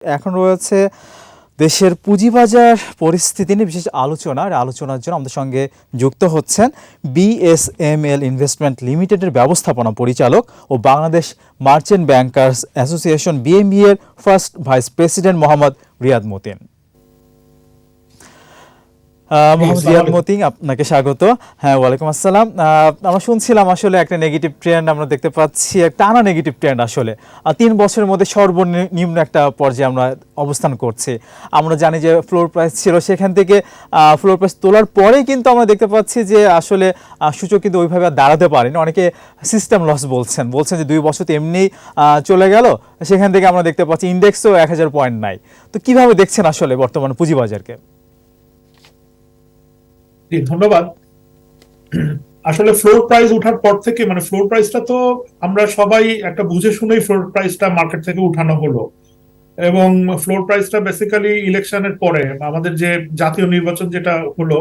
এখন রয়েছে দেশের পুঁজিবাজার পরিস্থিতি নিয়ে বিশেষ আলোচনা। আর আলোচনার জন্য আমাদের সঙ্গে যুক্ত হচ্ছেন বিএসএমএল ইনভেস্টমেন্ট লিমিটেডের ব্যবস্থাপনা পরিচালক ও Bangladesh merchant bankers association BMB এর first vice president Mohammad Riyad Matin. Mohammad Riyad Matin, আপনাকে স্বাগত। হ্যাঁ, ওয়ালাইকুম আসসালাম। আমরা শুনছিলাম আসলে একটা নেগেটিভ ট্রেন্ড আমরা দেখতে পাচ্ছি, একটা টানা নেগেটিভ ট্রেন্ড আসলে 3 বছরের মধ্যে সর্বনিম্ন একটা পর্যায়ে আমরা অবস্থান করছি। আমরা জানি যে ফ্লোর প্রাইস ছিল, সেখান থেকে ফ্লোর প্রাইস তোলার পরেই কিন্তু আমরা দেখতে পাচ্ছি যে আসলে সূচক কিন্তু ওইভাবে আর দাঁড়াতে পারেনি। অনেকে সিস্টেম লস বলছেন যে 2 বছর তো এমনিই চলে গেল, সেখান থেকে আমরা দেখতে পাচ্ছি ইন্ডেক্সও 1000 পয়েন্ট নাই। তো কিভাবে দেখছেন আসলে বর্তমান পুঁজিবাজারকে? ধন্যবাদ। আসলে ফ্লোর প্রাইস ওঠার পর থেকে ফ্লোর প্রাইসটা তো আমরা সবাই একটা বুঝে শুনেই ফ্লোর প্রাইসটা মার্কেট থেকে উঠানো হলো, এবং ফ্লোর প্রাইসটা বেসিক্যালি ইলেকশনের পরে, আমাদের যে জাতীয় নির্বাচন যেটা হলো,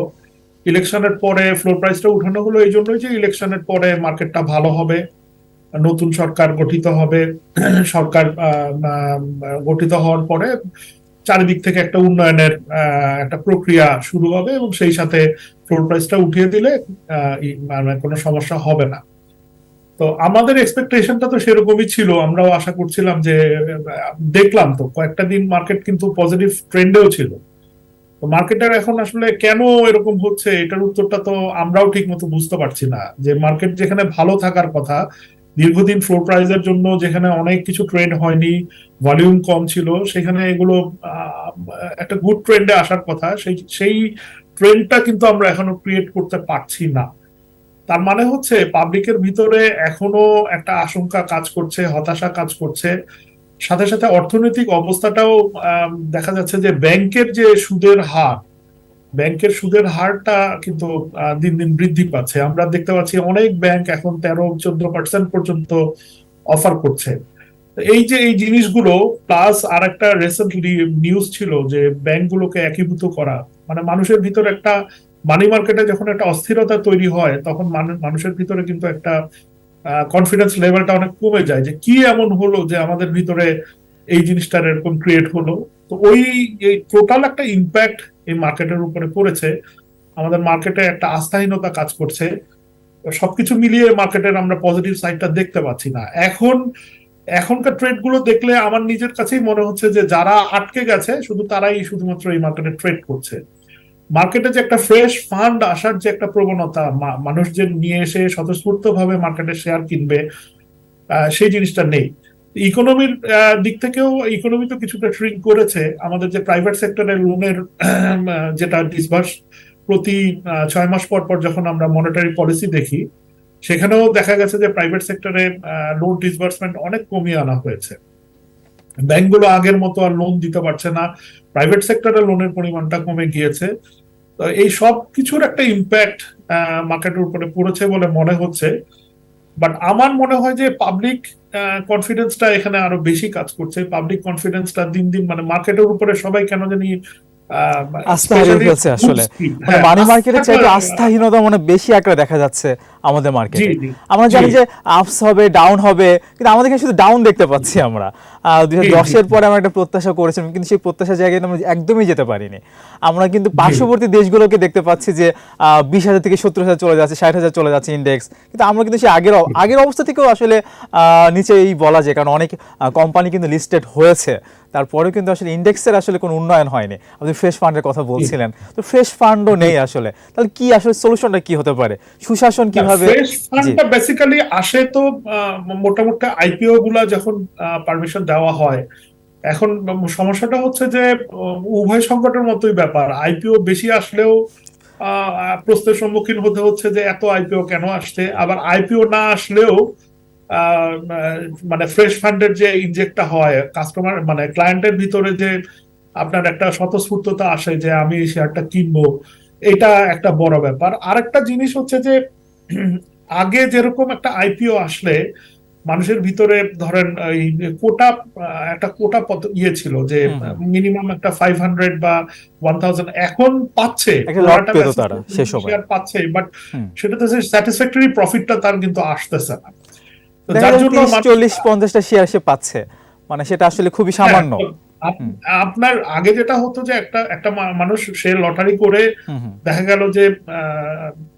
ইলেকশনের পরে ফ্লোর প্রাইসটা উঠানো হলো এই জন্যই যে ইলেকশনের পরে মার্কেটটা ভালো হবে, নতুন সরকার গঠিত হবে। সরকার গঠিত হওয়ার পরে চারিদিক থেকে একটা উন্নয়নের একটা প্রক্রিয়া শুরু হবে, এবং সেই সাথে ফ্লোর প্রাইসটা উঠিয়ে দিলে কোনো সমস্যা হবে না। তো আমাদের এক্সপেকটেশনটা তো সেরকমই ছিল, আমরাও আশা করছিলাম যে দেখলাম তো কয়েকটা দিন মার্কেট কিন্তু পজিটিভ ট্রেন্ডেও ছিল। তো মার্কেটের এখন আসলে কেন এরকম হচ্ছে, এটার উত্তরটা তো আমরাও ঠিক মতো বুঝতে পারছি না। যে মার্কেট যেখানে ভালো থাকার কথা, দীর্ঘদিন ফ্লোর প্রাইসের জন্য যেখানে অনেক কিছু ট্রেড হয়নি, ভলিউম কম ছিল, সেখানে এগুলো একটা গুড ট্রেন্ডে আসার কথা, সেই ট্রেন্ডটা কিন্তু আমরা এখনো ক্রিয়েট করতে পারছি না। তার মানে হচ্ছে পাবলিকের ভিতরে এখনো একটা আশঙ্কা কাজ করছে, হতাশা কাজ করছে। সাথে সাথে অর্থনৈতিক অবস্থাটাও দেখা যাচ্ছে যে ব্যাংকের সুদের হারটা কিন্তু দিন দিন বৃদ্ধি পাচ্ছে। আমরা দেখতে পাচ্ছি অনেক ব্যাংক এখন 13-14% পর্যন্ত অফার করছে। এই জিনিসগুলো প্লাস আর একটা রিসেন্ট নিউজ ছিল যে ব্যাংকগুলোকে একীভূত করা, মানুষের ভিতর একটা মানি মার্কেটে যখন একটা অস্থিরতা তৈরি হয়, তখন মানুষের ভিতরে কিন্তু একটা কনফিডেন্স লেভেলটা অনেক কমে যায়, যে কি এমন হলো যে আমাদের ভিতরে এই জিনিসটার এরকম ক্রিয়েট হলো। তো এই টোটাল একটা ইম্প্যাক্ট এই মার্কেটের উপরে পড়েছে, আমাদের মার্কেটে একটা আস্থাহীনতা কাজ করছে। সবকিছু মিলিয়ে মার্কেটের আমরা পজিটিভ সাইডটা দেখতে পাচ্ছি না। এখনকার ট্রেড গুলো দেখলে আমার নিজের কাছেই মনে হচ্ছে যে যারা আটকে গেছে তারাই শুধুমাত্র এই মার্কেটে ট্রেড করছে। মার্কেটে যে একটা ফ্রেশ ফান্ড আসার যে একটা প্রবণতা, মানুষ যে নিয়ে এসে স্বতঃস্ফূর্ত ভাবে মার্কেটে শেয়ার কিনবে, সেই জিনিসটা নেই। ইকোনমির দিক থেকেও ইকোনমি তো কিছুটা শ্রিঙ্ক করেছে। আমাদের যে প্রাইভেট সেক্টরের লোনের যেটা ডিসবার্স প্রতি 6 মাস পর পর যখন আমরা মনিটারি পলিসি দেখি, সেখানেও দেখা গেছে যে প্রাইভেট সেক্টরে লোন ডিসবার্সমেন্ট অনেক কমিয়ে আনা হয়েছে। ব্যাংকগুলো আগের মতো আর লোন দিতে পারছে না, প্রাইভেট সেক্টরে লোনের পরিমাণটা কমে গিয়েছে। তো এই সব কিছুর একটা ইম্প্যাক্ট মার্কেটের উপরে পড়েছে বলে মনে হচ্ছে। বাট আমার মনে হয় যে পাবলিক কনফিডেন্সটা এখানে আরো বেশি কাজ করছে। পাবলিক কনফিডেন্সটা দিন দিন মার্কেটের উপরে সবাই কেন জানি আস্থা হারিয়ে ফেলছে আসলে। মানি মার্কেটের চাইতে আস্থাহীনতা বেশি আকারে দেখা যাচ্ছে আমাদের মার্কেটে। আমরা জানি যে আপস হবে, ডাউন হবে, কিন্তু আমাদের শুধু ডাউন দেখতে পাচ্ছি আমরা। 2010-এর পরে আমরা একটা প্রত্যাশা করেছিলাম, কিন্তু সেই প্রত্যাশা জায়গায় আমরা একদমই যেতে পারিনি। আমরা কিন্তু পার্শ্ববর্তী দেশগুলোকে দেখতে পাচ্ছি যে 20,000 থেকে 70,000 চলে যাচ্ছে, 60,000 চলে যাচ্ছে ইন্ডেক্স, কিন্তু আমরা কিন্তু সেই আগের অবস্থা থেকেও আসলে নিচেই বলা যায়, কারণ অনেক কোম্পানি কিন্তু লিস্টেড হয়েছে, তারপরেও কিন্তু আসলে ইন্ডেক্সের আসলে কোনো উন্নয়ন হয়নি। আপনি ফ্রেশ ফান্ডের কথা বলছিলেন, তো ফ্রেশ ফান্ডও নেই আসলে। তাহলে কি আসলে সলিউশনটা কি হতে পারে? সুশাসন কিভাবে? ফ্রেশ ফান্ডটা বেসিক্যালি আসে তো মোটামুটি আইপিও গুলা যখন পারমিশন দেওয়া হয়। এখন সমস্যাটা হচ্ছে যে উভয় সংকটের মতোই ব্যাপার, আইপিও বেশি আসলেও প্রশ্নের সম্মুখীন হতে হচ্ছে যে এত আইপিও কেন আসছে। আবার আইপিও না আসলেও ফ্রেশ ফান্ডের যে ইনজেক্টটা হয় কাস্টমার ক্লায়েন্টের ভিতরে, যে আপনার একটা স্বতঃস্ফূর্ততা আসে যে আমি শেয়ারটা কিনবো, এটা একটা বড় ব্যাপার। আরেকটা জিনিস হচ্ছে যে আগে যেরকম একটা আইপিও আসলে মানুষের ভিতরে ধরেন একটা কোটা ছিল যে মিনিমাম একটা 500 বা 1000 এখন পাচ্ছে, পাচ্ছে, বাট সেটাতে স্যাটিসফ্যাক্টরি প্রফিটটা তার কিন্তু আসতেছে না। যার জন্য 40-50টা শেয়ার সে পাচ্ছে, সেটা আসলে খুবই সামান্য। হুম আপনার আগে যেটা হতো যে একটা একটা মানুষ সে লটারি করে হুম হুম। দেখা গেল যে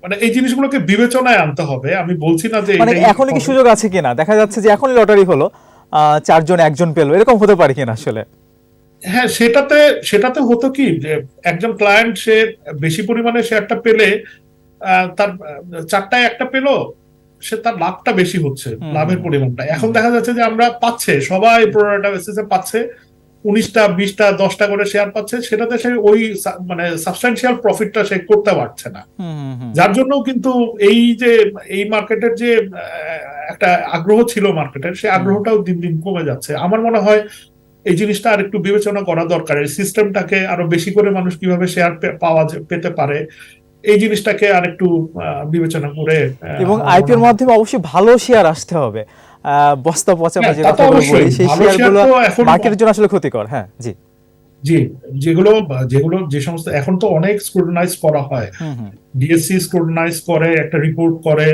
মানে এই জিনিসগুলোকে বিবেচনায় আনতে হবে, আমি বলছি না যে মানে এটাই এখনই কি হবে। সুযোগ আছে কিনা, দেখা যাচ্ছে যে এখনই লটারি হলো, চারজন একজন পেলো, এরকম হতে পারে কিনা আসলে? হ্যাঁ, সেটাতে সেটাতে হতো কি যে একজন ক্লায়েন্ট সে বেশি পরিমাণে শেয়ারটা পেলে তার চারটায় একটা পেলো, সে তার লাভটা বেশি হচ্ছে, হুম হুম লাভের হুম পরিমাণটা হুম এখন হুম। দেখা যাচ্ছে যে আমরা পাচ্ছে সবাই প্রোরাটা বেসিসে পাচ্ছে, 19টা 20টা 10টা করে শেয়ার পাচ্ছে, সেটাতে সে ওই মানে সাবস্টান্সিয়াল প্রফিটটা সে করতে পারছে না। হুম হুম হুম। যার জন্য কিন্তু এই যে এই মার্কেটের যে একটা আগ্রহ ছিল মার্কেটের, সেই হুম। আগ্রহটাও দিন দিন কমে যাচ্ছে। আমার মনে হয় এই জিনিসটা আর একটু বিবেচনা করা দরকার, এই সিস্টেমটাকে আরো বেশি করে মানুষ কিভাবে শেয়ার পেতে পারে, এই জিনিসটাকে আর একটু বিবেচনা করে এবং আমার মনে আইপিওর হয়। মাধ্যমে অবশ্যই ভালো শেয়ার আসতে হবে। বস্তা পচা আমরা হ্যাঁ, যে তা তো কথাগুলো বলি, অবশ্যই সেই ভালো শেয়ার শেয়ারগুলো তো এখন মার্কেটের জন্য আসলে ক্ষতিকর। হ্যাঁ, জি। জি, যেগুলো যেগুলো যে সমস্ত এখন তো অনেক স্ক্রুটিনাইজ করা হয়, হুম হুম। ডিএসসি স্ক্রুটিনাইজ করে, একটা রিপোর্ট করে,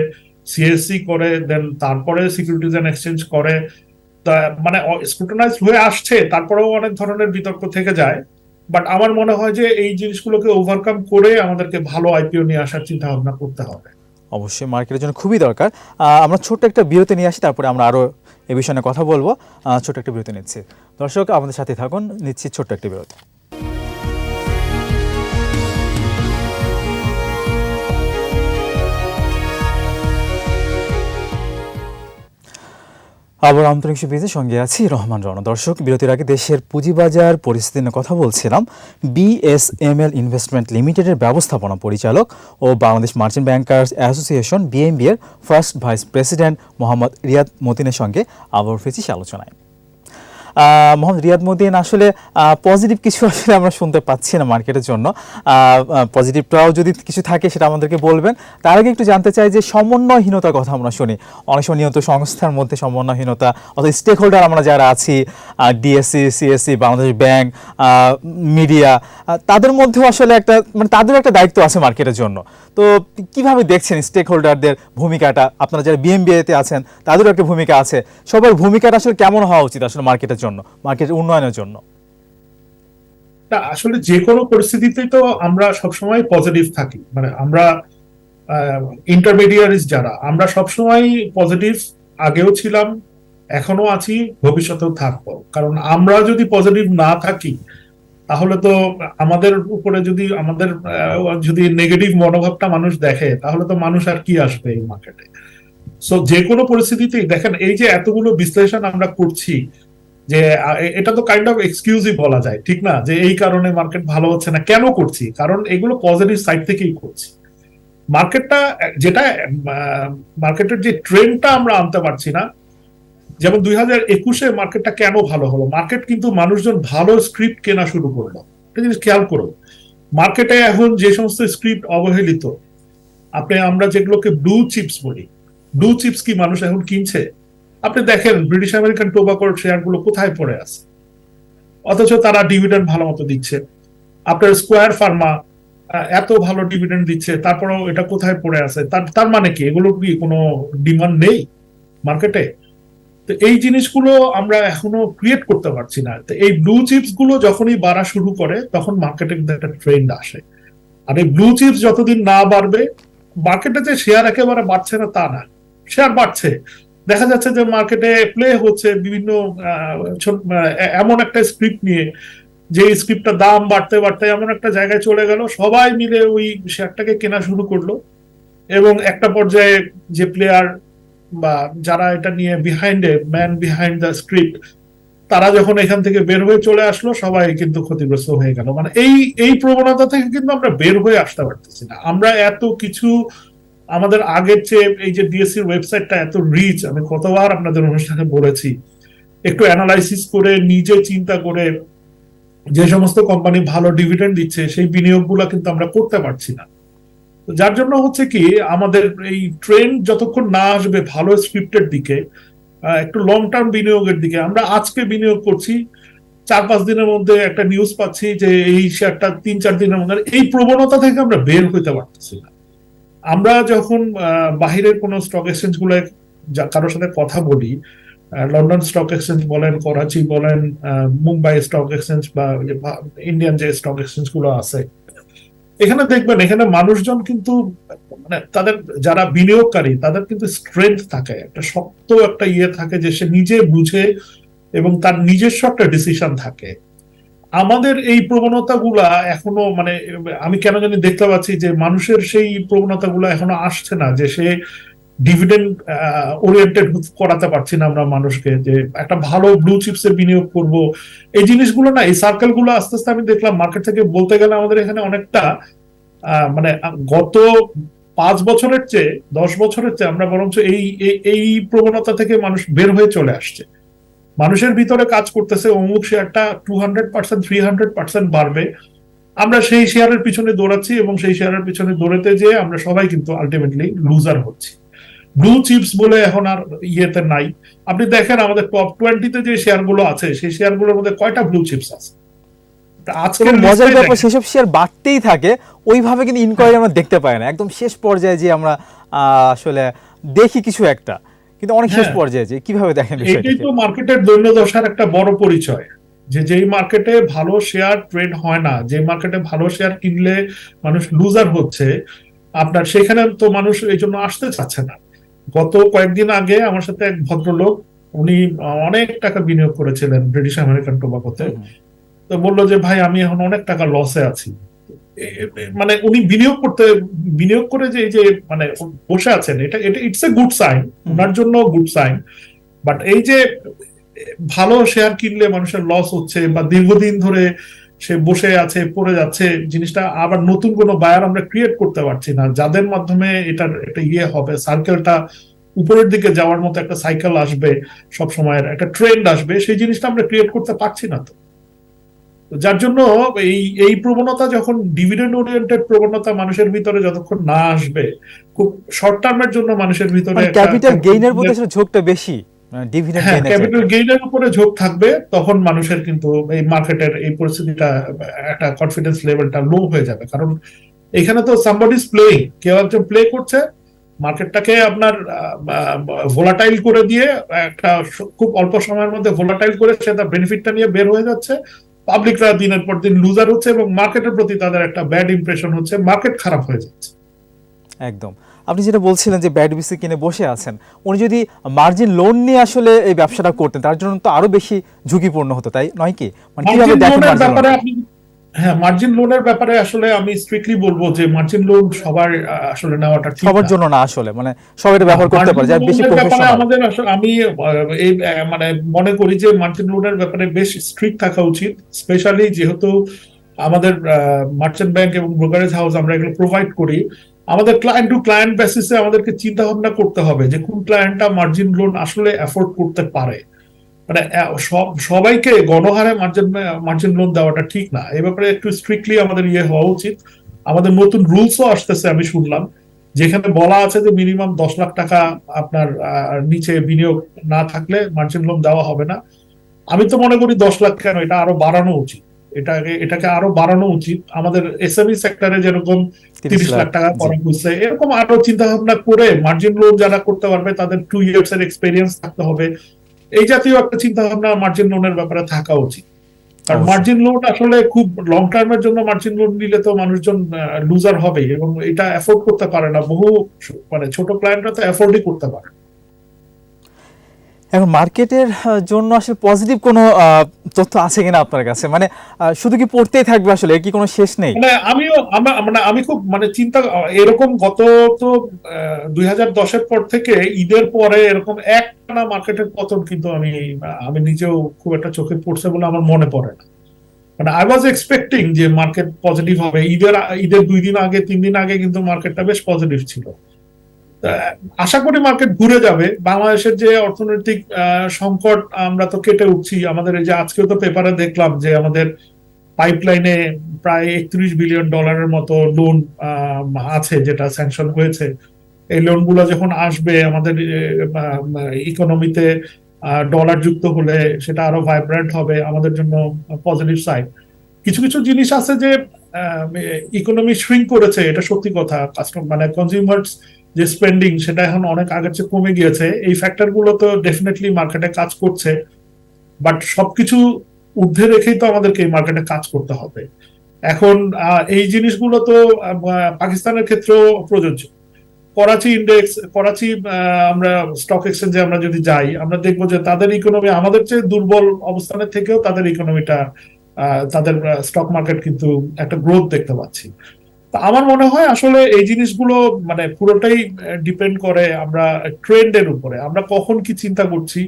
সিএসসি করে, দেন তারপরে সিকিউরিটিজ এন্ড এক্সচেঞ্জ করে, তা মানে স্ক্রুটিনাইজ হয়ে আসছে, তারপরেও অনেক ধরনের বিতর্ক থেকে যায়। বাট আমার মনে হয় যে এই জিনিসগুলোকে ওভারকাম করে আমাদেরকে ভালো আইপিও নিয়ে আসার চিন্তা ভাবনা করতে হবে। অবশ্যই মার্কেটের জন্য খুবই দরকার। আমরা ছোট্ট একটা বিরতি নিয়ে আসি, তারপরে আমরা আরো এ বিষয়ে নিয়ে কথা বলবো। ছোট্ট একটা বিরতি নিচ্ছি। দর্শক আমাদের সাথে থাকুন, নিচ্ছি ছোট্ট একটা বিরতি। আবার আন্তরিক শুভেচ্ছা, সঙ্গে আছি রহমান রণ। দর্শক, বিরতির আগে দেশের পুঁজিবাজার পরিস্থিতি নিয়ে কথা বলছিলাম। বিএসএমএল ইনভেস্টমেন্ট লিমিটেডের ব্যবস্থাপনা পরিচালক ও Bangladesh merchant bankers association BMB এর first vice president Mohammad Riyad মতিনের সঙ্গে আবার ফিরছি আলোচনায়। মোহাম্মদ রিয়াদ মতিন, আসলে পজিটিভ কিছু আসলে আমরা শুনতে পাচ্ছি না মার্কেটের জন্য। পজিটিভটাও যদি কিছু থাকে সেটা আমাদেরকে বলবেন। তার আগে একটু জানতে চাই যে সমন্বয়হীনতার কথা আমরা শুনি অনেক সময়, নিয়মিত সংস্থার মধ্যে সমন্বয়হীনতা, অথবা স্টেক হোল্ডার আমরা যারা আছি, DSC, CSC, Bangladesh bank, media, তাদের মধ্যেও আসলে একটা মানে তাদেরও একটা দায়িত্ব আছে মার্কেটের জন্য। তো কিভাবে দেখছেন স্টেক হোল্ডারদের ভূমিকাটা? আপনারা যারা বিএমবিএতে আছেন তাদেরও একটা ভূমিকা আছে, সবার ভূমিকাটা আসলে কেমন হওয়া উচিত আসলে মার্কেটের জন্য, মার্কেটের উন্নয়নের জন্য? তা আসলে যে কোনো পরিস্থিতিতে তো আমরা সবসময় পজিটিভ থাকি, মানে আমরা ইন্টারমিডিয়ারিজ যারা, আমরা সবসময় পজিটিভ, আগেও ছিলাম, এখনো আছি, ভবিষ্যতেও থাকবো। কারণ আমরা যদি পজিটিভ না থাকি তাহলে তো আমাদের উপরে যদি আমাদের যদি নেগেটিভ মনোভাবটা মানুষ দেখে, তাহলে তো মানুষ আর কি আসবে এই মার্কেটে। সো যে কোনো পরিস্থিতিতেই দেখেন, এই যে এতগুলো বিশ্লেষণ আমরা করছি, যে এটা তো কাইন্ড অফ এক্সকিউজই বলা যায়, ঠিক না? যে এই কারণে মার্কেট ভালো হচ্ছে না, কেন করছি? কারণ এগুলো পজিটিভ সাইড থেকেই করছি। মার্কেটটা যেটা মার্কেটের যে ট্রেন্ডটা আমরা আনতে পারছি না, যেমন 2021-এ মার্কেটটা কেন ভালো হলো, মার্কেট কিন্তু মানুষজন ভালো স্ক্রিপ্ট কেনা শুরু করলো। একটা জিনিস খেয়াল করুন, মার্কেটে এখন যে সমস্ত স্ক্রিপ্ট অবহেলিত, আমরা যেগুলোকে ব্লু চিপস বলি, ব্লু চিপস কি মানুষ এখন কিনছে? আপনি দেখেন ব্রিটিশ আমেরিকান টোবাকোর শেয়ার গুলো কোথায় পড়ে আছে, অথচ তারা ডিভিডেন্ড ভালো মতো দিচ্ছে। আপনার স্কোয়ার ফার্মা এত ভালো ডিভিডেন্ড দিচ্ছে, তারপরেও এটা কোথায় পড়ে আছে? তার তার মানে কি এগুলো কি কোনো ডিমান্ড নেই মার্কেটে? তো এই জিনিসগুলো আমরা এখনো ক্রিয়েট করতে পারছি না। তো এই ব্লু চিপস গুলো যখনই বাড়া শুরু করে, তখন মার্কেটে কিন্তু একটা ট্রেন্ড আসে। আর এই ব্লু চিপস যতদিন না বাড়বে, মার্কেটে যে শেয়ার একেবারে বাড়ছে না তা না, শেয়ার বাড়ছে। দেখা যাচ্ছে যে মার্কেটে প্লে হচ্ছে বিভিন্ন এমন একটা স্ক্রিপ্ট নিয়ে, যে স্ক্রিপ্টটা দাম বাড়তে বাড়তে এমন একটা জায়গায় চলে গেল, সবাই মিলে ওই শেয়ারটাকে কেনা শুরু করলো। এবং একটা পর্যায়ে যে প্লেয়ার বা যারা এটা নিয়ে বিহাইন্ডে, ম্যান বিহাইন্ড দ্য স্ক্রিপ্ট, তারা যখন এখান থেকে বের হয়ে চলে আসলো, সবাই কিন্তু ক্ষতিগ্রস্ত হয়ে গেল। মানে এই এই প্রবণতা থেকে কিন্তু আমরা বের হয়ে আসতে পারতেছি না। আমরা এত কিছু আমাদের আগের চেয়ে, এই যে ডিএসসির ওয়েবসাইটটা এত রিচ, আমি কতবার আপনাদের অনুষ্ঠানে বলেছি, একটু অ্যানালাইসিস করে নিজে চিন্তা করে যে সমস্ত কোম্পানি ভালো ডিভিডেন্ড দিচ্ছে সেই বিনিয়োগগুলো কিন্তু আমরা করতে পারছি না। যার জন্য হচ্ছে কি, আমাদের এই ট্রেন্ড যতক্ষণ না আসবে ভালো স্ক্রিপ্টের দিকে, একটু লং টার্ম বিনিয়োগের দিকে, আমরা আজকে বিনিয়োগ করছি, 4-5 দিনের মধ্যে একটা নিউজ পাচ্ছি যে এই শেয়ারটা 3-4 দিনের মধ্যে, এই প্রবণতা থেকে আমরা বের হইতে পারতেছি না। আমরা যখন বাহিরের কোনো স্টক এক্সচেঞ্জ গুলো কারোর সাথে কথা বলি, লন্ডন স্টক এক্সচেঞ্জ বলেন, করাচি বলেন, মুম্বাই স্টক এক্সচেঞ্জ বা ইন্ডিয়ান যে স্টক এক্সচেঞ্জ গুলো আছে, এখানে দেখবেন এখানে মানুষজন কিন্তু মানে তাদের যারা বিনিয়োগকারী তাদের কিন্তু স্ট্রেংথ থাকে, একটা শক্ত একটা ইয়ে থাকে যে সে নিজে বুঝে এবং তার নিজস্ব একটা ডিসিশন থাকে। আমাদের এই প্রবণতাগুলা এখনো মানে আমি কেন জানি দেখতে পাচ্ছি যে মানুষের সেই প্রবণতাগুলো এখনো আসছে না, যে সে ডিভিডেন্ড ওরিয়েন্টেড করাতে পারছি না আমরা মানুষকে, যে একটা ভালো ব্লু চিপসে বিনিয়োগ করব। এই জিনিসগুলো না, এই সার্কেল গুলো আস্তে আস্তে আমি দেখলাম মার্কেট থেকে বলতে গেলে আমাদের এখানে অনেকটা মানে গত 5 বছরের চেয়ে 10 বছরের চেয়ে আমরা বরঞ্চ এই এই প্রবণতা থেকে মানুষ বের হয়ে চলে আসছে। মানুষের ভিতরে কাজ করতেছে অমুক শেয়ারটা 200% 300% বাড়বে, আমরা সেই শেয়ারের পিছনে দৌড়াচ্ছি এবং সেই শেয়ারের পিছনে দৌড়াতে যেয়ে আমরা সবাই কিন্তু আলটিমেটলি লুজার হচ্ছি। ব্লু চিপস বলে এখন আর ইয়েতে নাই। আপনি দেখেন আমাদের টপ 20-তে যে শেয়ার গুলো আছে সেই শেয়ার গুলোর মধ্যে কয়টা ব্লু চিপস আছে আজকে। মজার ব্যাপার সেসব শেয়ার বাড়তেই থাকে, ওইভাবে কিন্তু ইনকোয়ারি আমরা দেখতে পাই না। একদম শেষ পর্যায়ে যে আমরা আসলে দেখি কিছু একটা, কিন্তু অনেক শেষ পর্যায়ে যে কিভাবে দেখেন বিষয়টা। এটাই তো মার্কেটের দৈন্যদশার একটা বড় পরিচয়, যে যেই মার্কেটে ভালো শেয়ার ট্রেড হয় না, যে মার্কেটে ভালো শেয়ার কিনলে মানুষ লুজার হচ্ছে, আপনার সেখানে তো মানুষ এই জন্য আসতে চাচ্ছে না। গত কয়েকদিন আগে আমার সাথে এক ভদ্রলোক, উনি অনেক টাকা বিনিয়োগ করেছিলেন ব্রিটিশ আমেরিকান টোবাকোতে, তো বললো যে ভাই আমি এখন অনেক টাকা লসে আছি। মানে উনি বিনিয়োগ করে যে এই যে মানে বসে আছেন, এটা এটা ইটস এ গুড সাইন, ওনার জন্য গুড সাইন। বাট এই যে ভালো শেয়ার কিনলে মানুষের লস হচ্ছে বা দীর্ঘদিন ধরে সে বসে আছে পড়ে যাচ্ছে, জিনিসটা আবার নতুন কোনো বায়ার আমরা ক্রিয়েট করতে পারছি না, যাদের মাধ্যমে এটার একটা ইয়ে হবে, সার্কেলটা উপরের দিকে যাওয়ার মতো একটা সাইকেল আসবে, সব সময়ের একটা ট্রেন্ড আসবে, সেই জিনিসটা আমরা ক্রিয়েট করতে পারছি না। তো যার জন্য এই এই প্রবণতা, যখন ডিভিডেন্ড ওরিয়েন্টেড প্রবণতা মানুষের ভিতরে যতক্ষণ না আসবে, খুব শর্ট টার্মের জন্য মানুষের ভিতরে ক্যাপিটাল গেইনের প্রতি আসলে ঝোঁকটা বেশি, ডিভিডেন্ড গেইনের ক্যাপিটাল গেইনের উপরে ঝোঁক থাকবে, তখন মানুষের কিন্তু এই মার্কেটের এই পরিস্থিতিটা একটা কনফিডেন্স লেভেলটা লো হয়ে যাবে। কারণ এখানে তো সামবডি ইজ প্লেইং, কেউ একজন প্লে করছে মার্কেটটাকে আপনার ভোলাটাইল করে দিয়ে, একটা খুব অল্প সময়ের মধ্যে ভোলাটাইল করে সে তার বেনিফিটটা নিয়ে বের হয়ে যাচ্ছে। পাবলিকরা দিনের পর দিন লুজার হচ্ছে এবং মার্কেটের প্রতি তাদের একটা ব্যাড ইমপ্রেশন হচ্ছে, মার্কেট খারাপ হয়ে যাচ্ছে। একদম। আপনি যেটা বলছিলেন যে ব্যাড বিসি কিনে বসে আছেন, উনি যদি মার্জিন লোন নিয়ে আসলে এই ব্যবসাটা করতেন তার জন্য তো আরো বেশি ঝুঁকিপূর্ণ হতো, তাই নয় কি? মানে কিভাবে দেখেন মার্জিন লোন? হ্যাঁ, মার্জিন লোনের ব্যাপারে আসলে আমি স্ট্রিক্টলি বলবো যে মার্জিন লোন সবার আসলে নেওয়াটা ঠিক সবার জন্য না, আসলে মানে সবাই এটা ব্যবহার করতে পারে, যারা বেশি প্রফেশনাল। আমাদের আমি এই মানে মনে করি যে মার্জিন লোনের ব্যাপারে বেশ স্ট্রিক্ট থাকা উচিত, স্পেশালি যেহেতু আমাদের মার্চেন্ট ব্যাংক এবং ব্রোকারেজ হাউস আমরা এগুলো প্রোভাইড করি। আমাদের ক্লায়েন্ট টু ক্লায়েন্ট বেসিসে আমাদেরকে চিন্তা ভাবনা করতে হবে যে কোন ক্লায়েন্টটা মার্জিন লোন আসলে অ্যাফোর্ড করতে পারে। মানে সবাইকে গণহারে মার্জিন লোন দেওয়াটা ঠিক না, এই ব্যাপারে একটু স্ট্রিক্টলি আমাদের ইয়ে হওয়া উচিত। আমাদের নতুন রুলসও আসতেছে আমি শুনলাম, যেখানে বলা আছে যে মিনিমাম 10 লাখ টাকা আপনার নিচে বিনিয়োগ না থাকলে মার্জিন লোন দেওয়া হবে না। আমি তো মনে করি 10 লাখ কেন, এটা আরো বাড়ানো উচিত, এটাকে আরো বাড়ানো উচিত। আমাদের এসএমই সেক্টরে যেরকম 30 লাখ টাকা করা হচ্ছে, এরকম আরো চিন্তা ভাবনা করে মার্জিন লোন যারা করতে পারবে তাদের 2 ইয়ার্স এর এক্সপেরিয়েন্স থাকতে হবে, এই জাতীয় একটা চিন্তা ভাবনা মার্জিন লোনের ব্যাপারে থাকা উচিত। কারণ মার্জিন লোন আসলে খুব লং টার্মের জন্য মার্জিন লোন নিলে তো মানুষজন লুজার হবে এবং এটা অ্যাফোর্ড করতে পারে না, বহু মানে ছোট ক্লায়েন্টরা তো অ্যাফোর্ডই করতে পারে। এখন মার্কেটের জন্য আসলে পজিটিভ কোনো তথ্য আছে কিনা আপনার কাছে? মানে শুধু কি পড়তেই থাকবে আসলে, কি কোনো শেষ নেই? মানে আমি খুব মানে চিন্তা, এরকম গত তো 2010-এর পর থেকে ঈদের পরে এরকম একটানা মার্কেটের পতন কিন্তু আমি নিজেও খুব একটা চোখে পড়ছে বলে আমার মনে পড়ে না। মানে আই ওয়াজ এক্সপেক্টিং যে মার্কেট পজিটিভ হবে, ঈদের 2 দিন আগে 3 দিন আগে কিন্তু মার্কেটটা বেশ পজিটিভ ছিল। আশা করি মার্কেট ঘুরে যাবে। বাংলাদেশের যে অর্থনৈতিক সংকট, আমরা তো কেটে উঠছি। আমাদের এই যে আজকেও তো পেপারে দেখলাম যে আমাদের পাইপলাইনে প্রায় $31 বিলিয়ন মতো লোন আছে যেটা স্যাংশন হয়েছে। এই লোনগুলো যখন আসবে আমাদের ইকোনমিতে ডলার যুক্ত হলে সেটা আরো ভাইব্রেন্ট হবে, আমাদের জন্য পজিটিভ সাইড। কিছু কিছু জিনিস আছে যে ইকোনমি শ্রিঙ্ক করেছে, এটা সত্যি কথা। মানে কনজিউমার্স যে স্পেন্ডিং সেটা এখন অনেক আগের চেয়ে কমে গিয়েছে। এই ফ্যাক্টর গুলো তো ডেফিনেটলি মার্কেটে কাজ করছে, বাট সবকিছু ঊর্ধ্বে রেখেই তো আমাদেরকে এই মার্কেটে কাজ করতে হবে। এখন এই জিনিসগুলো তো পাকিস্তানের ক্ষেত্রেও প্রযোজ্য। করাচি ইন্ডেক্স, করাচি আমরা স্টক এক্সচেঞ্জে আমরা যদি যাই, আমরা দেখবো যে তাদের ইকোনমি আমাদের চেয়ে দুর্বল অবস্থানের থেকেও তাদের ইকোনমিটা, তাদের স্টক মার্কেট কিন্তু একটা গ্রোথ দেখতে পাচ্ছি। তা আমার মনে হয় আসলে এই জিনিসগুলো মানে পুরোটাই ডিপেন্ড করে আমরা ট্রেন্ডের উপরে, আমরা কখন কি চিন্তা করছি।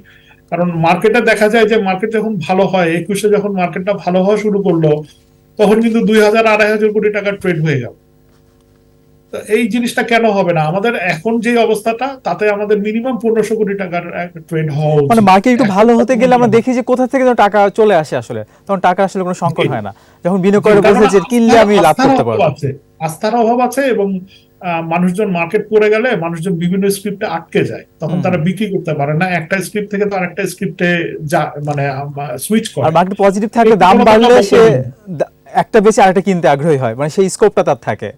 কারণ মার্কেটে দেখা যায় যে মার্কেট যখন ভালো হয়, 21-এ যখন মার্কেটটা ভালো হওয়া শুরু করলো, তখন কিন্তু 2,000-2,500 কোটি টাকার ট্রেড হয়ে গেল। এই জিনিসটা কেন হবে না? আমাদের এখন যে অবস্থাটা, তাতে আমাদের মিনিমাম 1,500 কোটি টাকার ট্রেড হওয়া মানে উচিত। মার্কেট একটু ভালো হতে গেলে আমরা দেখি যে কোথা থেকে যেন টাকা চলে আসে আসলে, তখন টাকা আসলে কোনো সংকট হয় না, যখন বিনিয়োগ করে বলছে যে কিনলে আমি লাভ করতে পারবো। আস্থার অভাব আছে, এবং মানুষজন মার্কেট পড়ে গেলে মানুষজন বিভিন্ন স্ক্রিপ্টে আটকে যায়, তখন তারা বিক্রি করতে পারে না, একটা স্ক্রিপ্ট থেকে তো আরেকটা স্ক্রিপ্টে মানে সুইচ করে। আর মার্কেট পজিটিভ থাকলে দাম বাড়লে সে একটা বেশি আরেকটা কিনতে আগ্রহী হয়, মানে সেই স্কোপটা তার থাকে,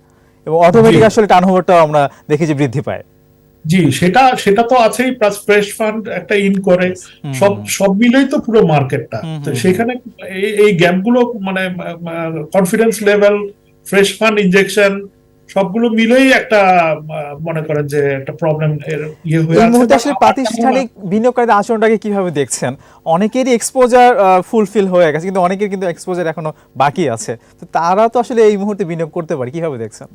এবং অটোমেটিক আসলে টার্নওভারটাও আমরা দেখি যে বৃদ্ধি পায়। জি, সেটা সেটা তো আছেই, প্লাস ফ্রেশ ফান্ড একটা ইন করে, সব মিলেই তো পুরো মার্কেটটা। তো সেখানে এই গ্যাপ গুলো মানে confidence level, fresh fund injection, সবগুলো মিলেই একটা মনে করেন যে একটা প্রবলেম এর ইয়ে হয়ে আছে। এই মুহূর্তে আসলে প্রাতিষ্ঠানিক বিনিয়োগকারীদের আচরণটাকে কিভাবে দেখছেন? অনেকেরই এক্সপোজার ফুলফিল হয়ে গেছে, কিন্তু অনেকের কিন্তু এক্সপোজার এখনো বাকি আছে, তো তারা তো আসলে এই মুহূর্তে বিনিয়োগ করতে পারে, কিভাবে দেখছেন?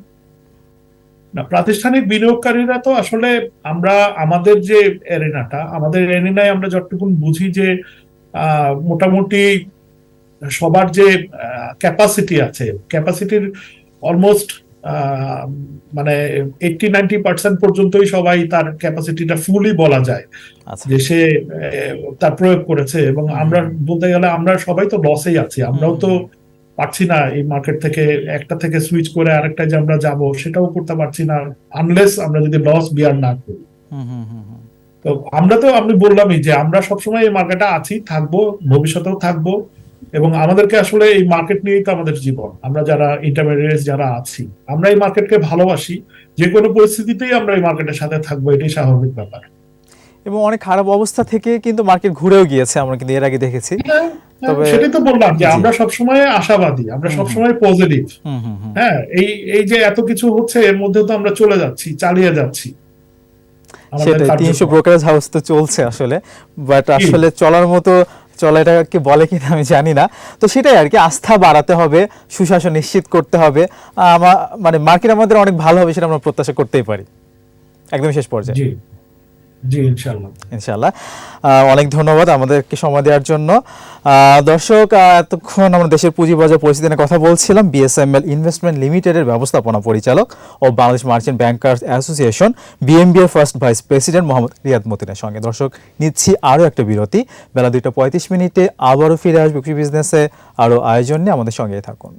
না, প্রাতিষ্ঠানিক বিনিয়োগকারীরা তো আসলে, আমরা আমাদের যে এরিনাটা, আমাদের এরিনায় আমরা যতটুকু বুঝি যে মোটামুটি সবার যে ক্যাপাসিটি আছে, ক্যাপাসিটির অলমোস্ট মানে 80-90% পর্যন্তই সবাই তার ক্যাপাসিটিটা ফুলই বলা যায় যে সে তার প্রয়োগ করেছে। এবং আমরা বলতে গেলে আমরা সবাই তো লসেই আছি, আমরাও তো পারছি না এই মার্কেট থেকে একটা থেকে সুইচ করে আরেকটা যে আমরা যাব, সেটাও করতে পারছি না, আনলেস আমরা যদি লস বিয়ার না করি। তো আমরা তো, আমি বললামই যে আমরা সবসময় এই মার্কেটে আছি, থাকবো, ভবিষ্যতেও থাকবো, এবং আমাদেরকে আসলে এই মার্কেট নিয়েই তো আমাদের জীবন। আমরা যারা ইন্টারমিডিয়েট যারা আছি, আমরা এই মার্কেটকে ভালোবাসি, যে কোনো পরিস্থিতিতেই আমরা এই মার্কেটের সাথে থাকবো, এটাই স্বাভাবিক ব্যাপার। এবং অনেক খারাপ অবস্থা থেকে কিন্তু মার্কেট ঘুরেও গিয়েছে, আমরা কিন্তু এর আগে দেখেছি। তবে সেটাই তো বললাম যে আমরা সবসময় আশাবাদী, আমরা সবসময় পজিটিভ। হ্যাঁ, এই যে এত কিছু হচ্ছে, এর মধ্যে তো আমরা চলে যাচ্ছি, চালিয়ে যাচ্ছি। সেটাই, 300 ব্রোকারেজ হাউস তো চলছে আসলে, বাট আসলে চলার মতো চলা এটাকে বলে কিনা আমি জানি না। তো সেটাই আর কি, আস্থা বাড়াতে হবে, সুশাসন নিশ্চিত করতে হবে, মানে মার্কেট আমাদের অনেক ভালো হবে সেটা আমরা প্রত্যাশা করতেই পারি একদম শেষ পর্যায়ে। জি, ইনশাআল্লাহ। ইনশাআল্লাহ। অনেক ধন্যবাদ আমাদেরকে সময় দেওয়ার জন্য। দর্শক, এতক্ষণ আমরা দেশের পুঁজিবাজার পরিস্থিতি নিয়ে কথা বলছিলাম বিএসএমএল ইনভেস্টমেন্ট লিমিটেডের ব্যবস্থাপনা পরিচালক ও Bangladesh merchant bankers association BMB এর first vice president Mohammad Riyad মতিনের সঙ্গে। দর্শক, নিচ্ছি আরও একটা বিরতি, বেলা 2:35 আবারও ফিরে আসবে কৃষি বিজনেসে আরও আয়োজন নিয়ে, আমাদের সঙ্গেই থাকুন।